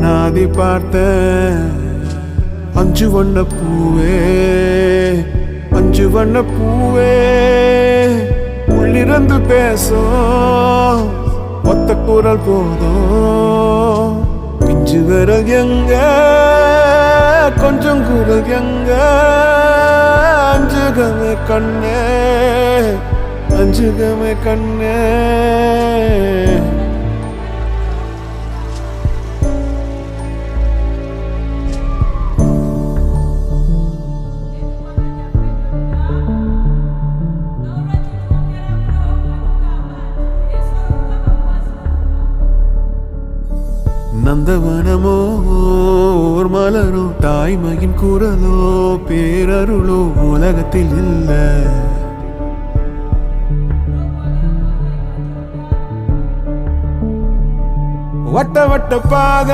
அனாதி பார்த்த அஞ்சு வண்ண பூவே, அஞ்சு வண்ண பூவே, உள்ளிருந்து பேசும் ஒத்த குரல் போதும். பிஞ்சு விரல் எங்க, கொஞ்சம் குரல் எங்க, அஞ்சுகமே கண்ணே, அஞ்சுகமே கண்ணே. நந்தவனமோ ஓர் மலரோ, தாய்மையின் குரலோ, பேரருளோ உலகத்தில் இல்ல. வட்ட வட்ட பாத